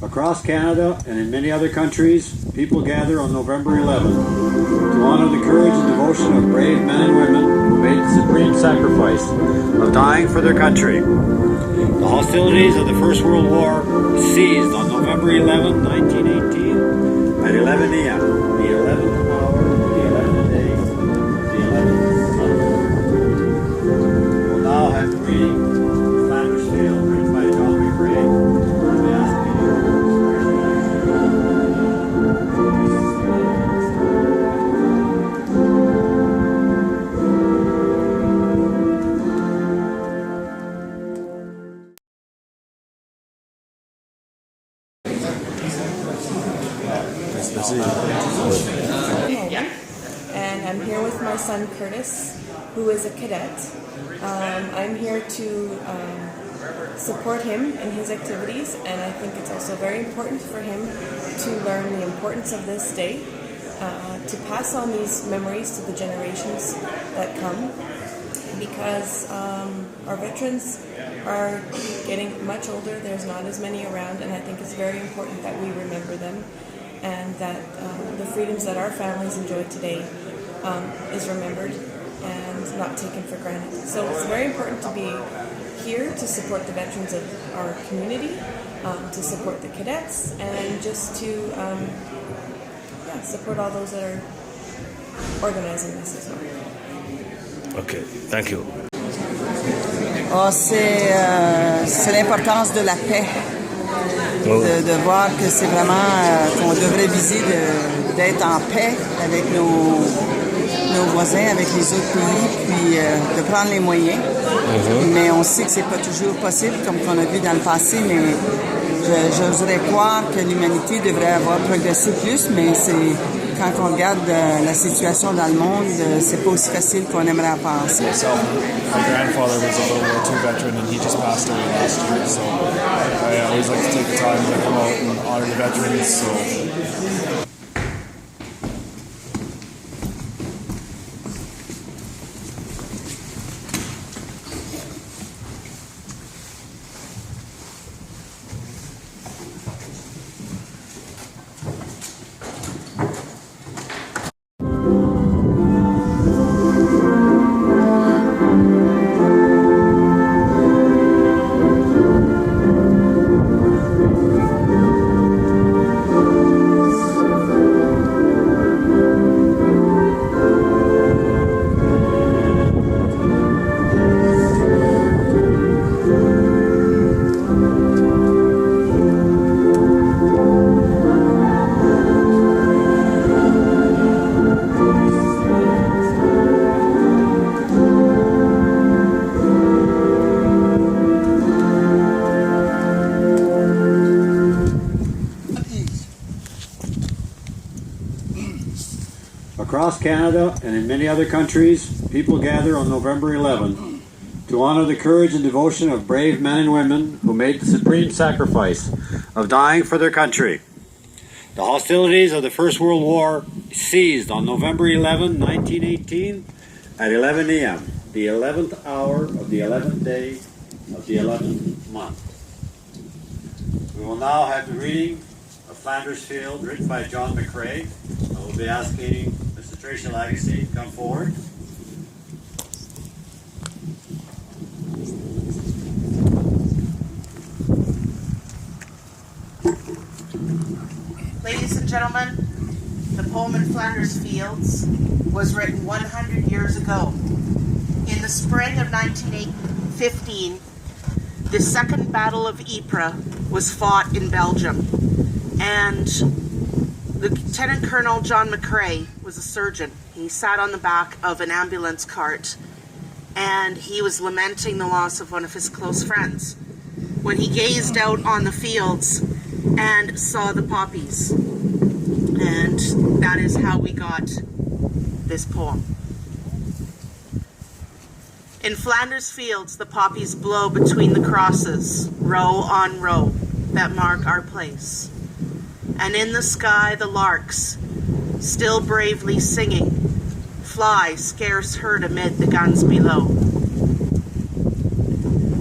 Across Canada and in many other countries, people gather on November 11 to honor the courage and devotion of brave men and women who made the supreme sacrifice of dying for their country. The hostilities of the First World War ceased on November 11, 1918 at 11 a.m., the 11th hour of the 11th day, the 11th month. We'll now have the reading of Flanders Field, written by John McCrae. And I'm here with my son Curtis, who is a cadet. I'm here to support him in his activities, and I think it's also very important for him to learn the importance of this day, to pass on these memories to the generations that come, because our veterans are getting much older. There's not as many around, and I think it's very important that we remember them, and that the freedoms that our families enjoy today is remembered and not taken for granted. So it's very important to be here to support the veterans of our community, to support the cadets, and just to support all those that are organizing this as well. Okay, thank you. Oh, c'est l'importance de la paix. De voir que c'est vraiment qu'on devrait viser d'être en paix avec nos voisins, avec les autres pays, puis de prendre les moyens. Mais on sait que c'est pas toujours possible, comme qu'on a vu dans le passé, mais j'oserais croire que l'humanité devrait avoir progressé plus, mais c'est quand on regarde la situation dans le monde, c'est pas aussi facile qu'on aimerait penser. Myself, my grandfather was a World War II veteran and he just passed away last year, so I always like to take the time to come out and honor the veterans. So. Across Canada and in many other countries, people gather on November 11 to honor the courage and devotion of brave men and women who made the supreme sacrifice of dying for their country. The hostilities of the First World War ceased on November 11, 1918 at 11 a.m., the 11th hour of the 11th day of the 11th month. We will now have the reading of Flanders Field, written by John McCrae. I will be asking Mr. Tracy Lagacy to come forward. Ladies and gentlemen, the poem in Flanders Fields was written 100 years ago. In the spring of 1915, the Second Battle of Ypres was fought in Belgium, and Lieutenant Colonel John McCrae was a surgeon. He sat on the back of an ambulance cart, and he was lamenting the loss of one of his close friends when he gazed out on the fields and saw the poppies. And that is how we got this poem. In Flanders Fields, the poppies blow between the crosses, row on row, that mark our place. And in the sky the larks, still bravely singing, fly scarce heard amid the guns below.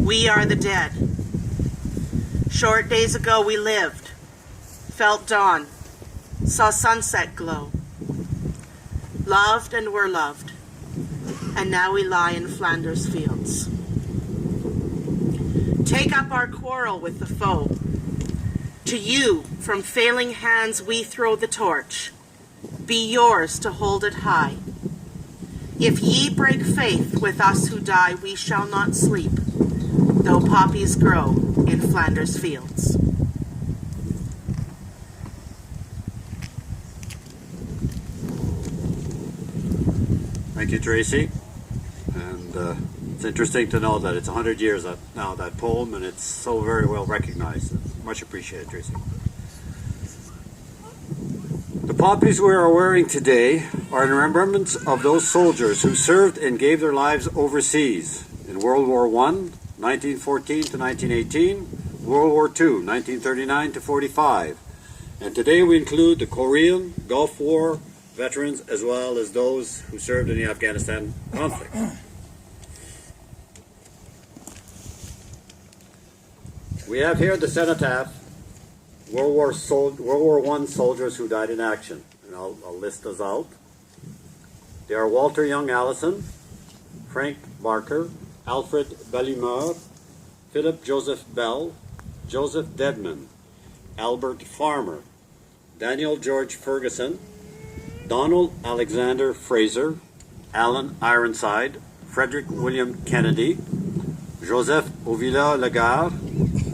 We are the dead. Short days ago we lived, felt dawn, saw sunset glow, loved and were loved, and now we lie in Flanders fields. Take up our quarrel with the foe. To you, from failing hands we throw the torch. Be yours to hold it high. If ye break faith with us who die, we shall not sleep, though poppies grow in Flanders fields. Thank you, Tracy. And it's interesting to know that it's 100 years now, that poem, and it's so very well recognized. Much appreciated, Tracy. The poppies we are wearing today are in remembrance of those soldiers who served and gave their lives overseas in World War I, 1914 to 1918, World War II, 1939 to 45. And today we include the Korean, Gulf War veterans, as well as those who served in the Afghanistan conflict. We have here the cenotaph, World War I soldiers who died in action, and I'll list those out. They are Walter Young Allison, Frank Barker, Alfred Ballumeur, Philip Joseph Bell, Joseph Dedman, Albert Farmer, Daniel George Ferguson, Donald Alexander Fraser, Alan Ironside, Frederick William Kennedy, Joseph Ovila Lagarde,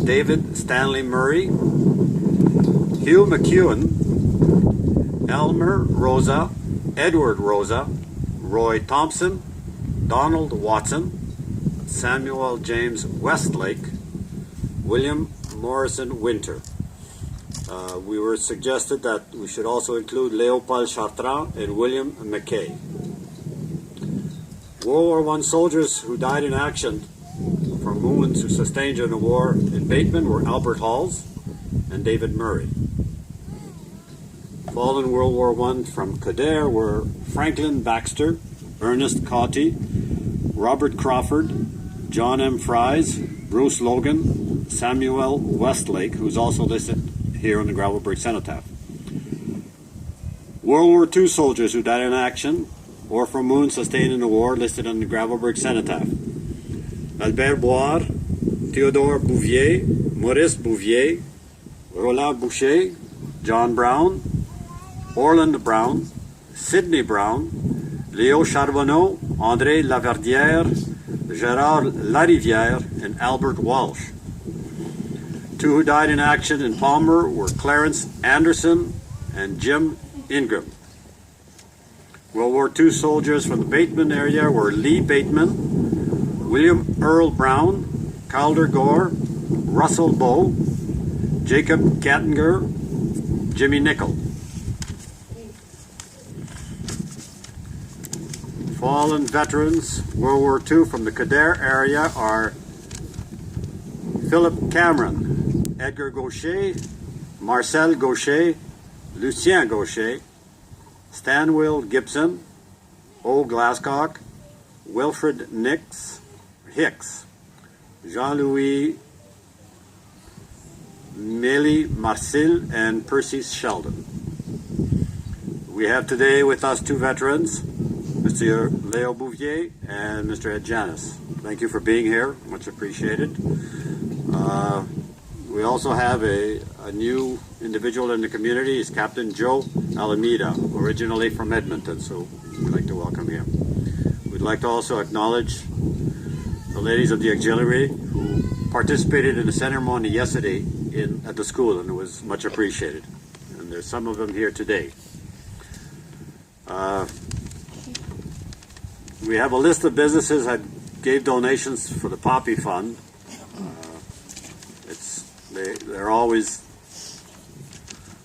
David Stanley Murray, Hugh McEwen, Elmer Rosa, Edward Rosa, Roy Thompson, Donald Watson, Samuel James Westlake, William Morrison Winter. We were suggested that we should also include Léopold Chartrand and William McKay. World War I soldiers who died in action from wounds who sustained during the war in Bateman were Albert Halls and David Murray. Fallen World War I from Kildare were Franklin Baxter, Ernest Cauty, Robert Crawford, John M. Fries, Bruce Logan, Samuel Westlake, who's also listed here on the Gravelbourg cenotaph. World War II soldiers who died in action or from wounds sustained in the war listed on the Gravelbourg cenotaph. Albert Boire, Theodore Bouvier, Maurice Bouvier, Roland Boucher, John Brown, Orland Brown, Sidney Brown, Léo Charbonneau, André Laverdière, Gérard Larivière, and Albert Walsh. Two who died in action in Palmer were Clarence Anderson and Jim Ingram. World War II soldiers from the Bateman area were Lee Bateman, William Earl Brown, Calder Gore, Russell Bowe, Jacob Gattinger, Jimmy Nickel. Fallen veterans, World War II from the Kildare area are Philip Cameron, Edgar Gaucher, Marcel Gaucher, Lucien Gaucher, Stanwell Gibson, O. Glasscock, Wilfred Hicks, Jean-Louis Mélie Marcil, and Percy Sheldon. We have today with us two veterans, Mr. Leo Bouvier and Mr. Ed Janis. Thank you for being here, much appreciated. We also have a new individual in the community. He's Captain Joe Alameda, originally from Edmonton, so we'd like to welcome him. We'd like to also acknowledge the ladies of the auxiliary who participated in the ceremony yesterday at the school, and it was much appreciated. And there's some of them here today. We have a list of businesses that gave donations for the Poppy Fund. They're always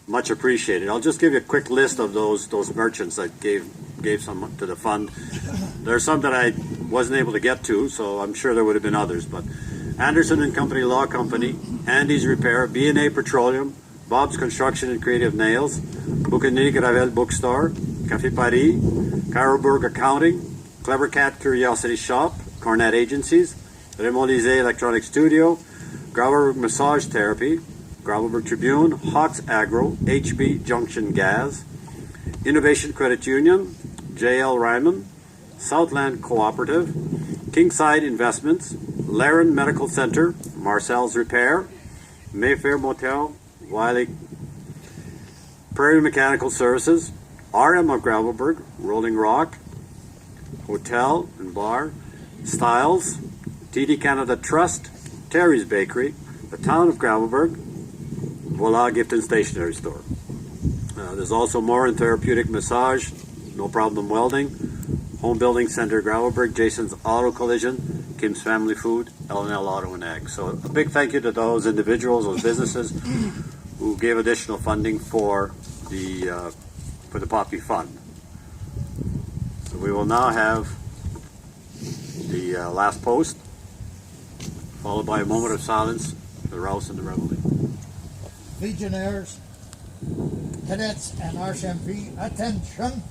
much appreciated. I'll just give you a quick list of those merchants that gave some to the fund. There are some that I wasn't able to get to, so I'm sure there would have been others. But Anderson and Company Law Company, Andy's Repair, B&A Petroleum, Bob's Construction and Creative Nails, Bouquet Gravel Bookstore, Café Paris, Gravelbourg Accounting, Clever Cat Curiosity Shop, Cornet Agencies, Raymond Lisée Electronic Studio, Gravelbourg Massage Therapy, Gravelbourg Tribune, Hawks Agro, HB Junction Gas, Innovation Credit Union, JL Ryman, Southland Cooperative, Kingside Investments, Laren Medical Center, Marcel's Repair, Mayfair Motel, Wiley Prairie Mechanical Services, RM of Gravelbourg, Rolling Rock, Hotel and Bar, Styles, TD Canada Trust, Terry's Bakery, the Town of Gravelbourg, Voila Gift and Stationery Store. There's also more in Therapeutic Massage, No Problem Welding, Home Building Center Gravelbourg, Jason's Auto Collision, Kim's Family Food, L&L Auto and Ag. So a big thank you to those individuals, those businesses who gave additional funding for the Poppy Fund. So we will now have the last post, followed by a moment of silence for the Rouse and the Reveille. Legionnaires, cadets, and RCMP, attention!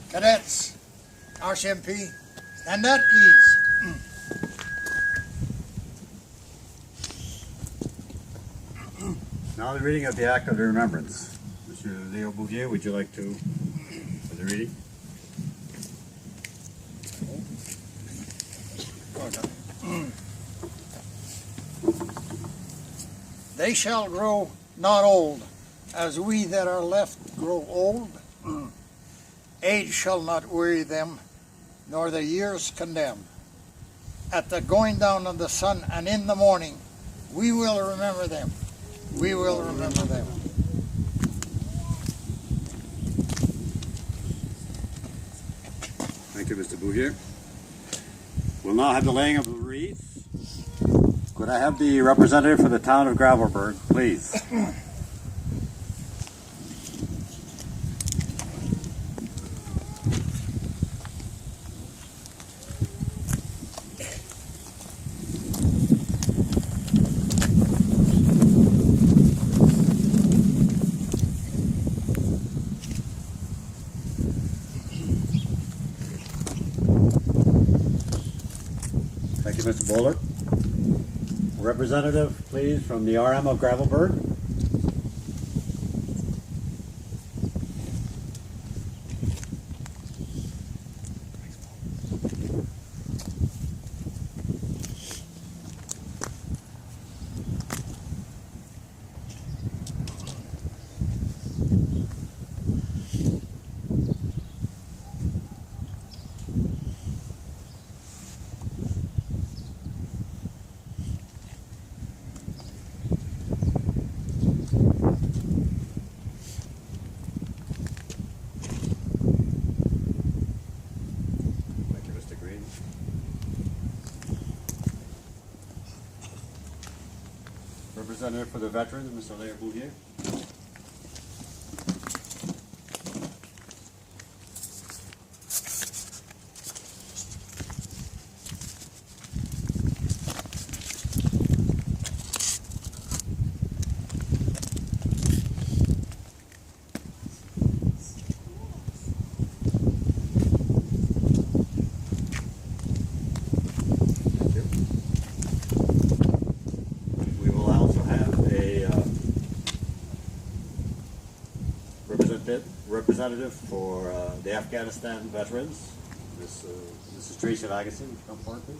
Cadets, RCMP, stand at ease. Now the reading of the Act of Remembrance. Mr. Leo Bouvier, would you like to for the reading? They shall grow not old, as we that are left grow old. Age shall not weary them, nor the years condemn. At the going down of the sun and in the morning, we will remember them. We will remember them. Thank you, Mr. Bouvier. We'll now have the laying of the wreaths. Could I have the representative for the town of Gravelbourg, please? Thank you, Mr. Bowler. Representative, please, from the RM of Gravelbourg. Representative for the veterans, Mr. Lair Bouvier. Representative for the Afghanistan veterans, This is Tracy Lagason. Come forward, please.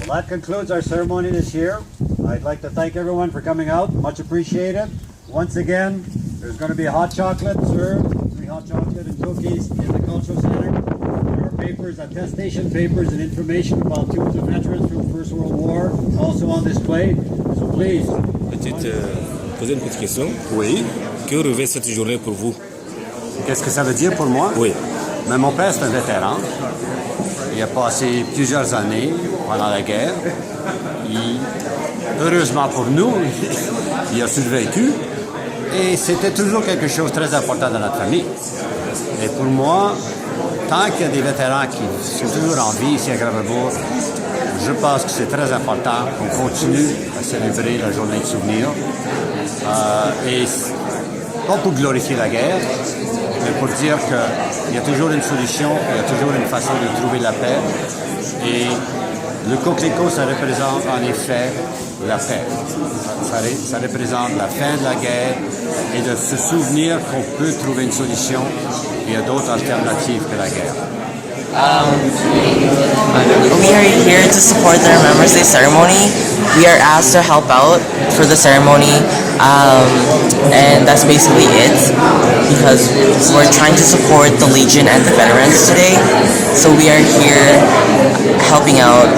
Well, that concludes our ceremony this year. I'd like to thank everyone for coming out. Much appreciated. Once again, there's going to be a hot chocolate served, 3 hot chocolate and cookies in the Cultural Center. There are papers, attestation papers, and information about tombs of veterans from the First World War also on display. So please. Poser une petite question. Oui. Que revêt cette journée pour vous? Qu'est-ce que ça veut dire pour moi? Oui. Mais mon père, c'est un vétéran. Il a passé plusieurs années pendant la guerre. Heureusement pour nous, il a survécu. Et c'était toujours quelque chose de très important dans notre famille. Et pour moi, tant qu'il y a des vétérans qui sont toujours en vie ici à Gravelbourg, je pense que c'est très important qu'on continue à célébrer la journée de souvenir. Et pas pour glorifier la guerre, mais pour dire qu'il y a toujours une solution, il y a toujours une façon de trouver la paix. Et le coquelicot, ça représente en effet la paix. Ça représente la fin de la guerre et de se souvenir qu'on peut trouver une solution. Il y a d'autres alternatives que la guerre. We are here to support the Remembrance Day ceremony. We are asked to help out for the ceremony, and that's basically it, because we're trying to support the Legion and the veterans today. So we are here helping out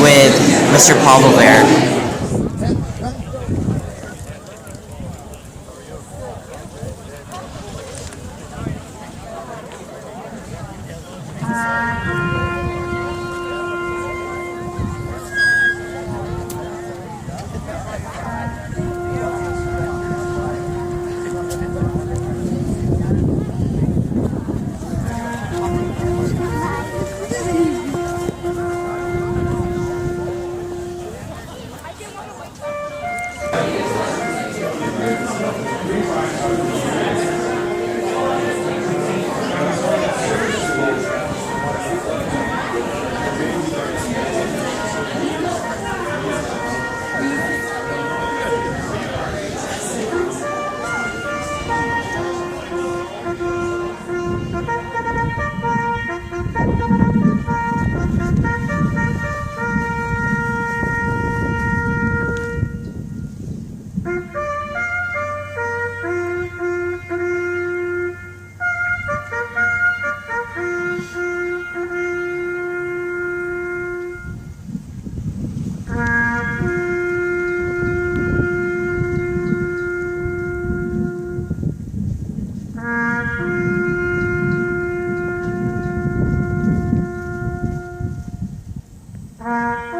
with Mr. Paul Robert. Thank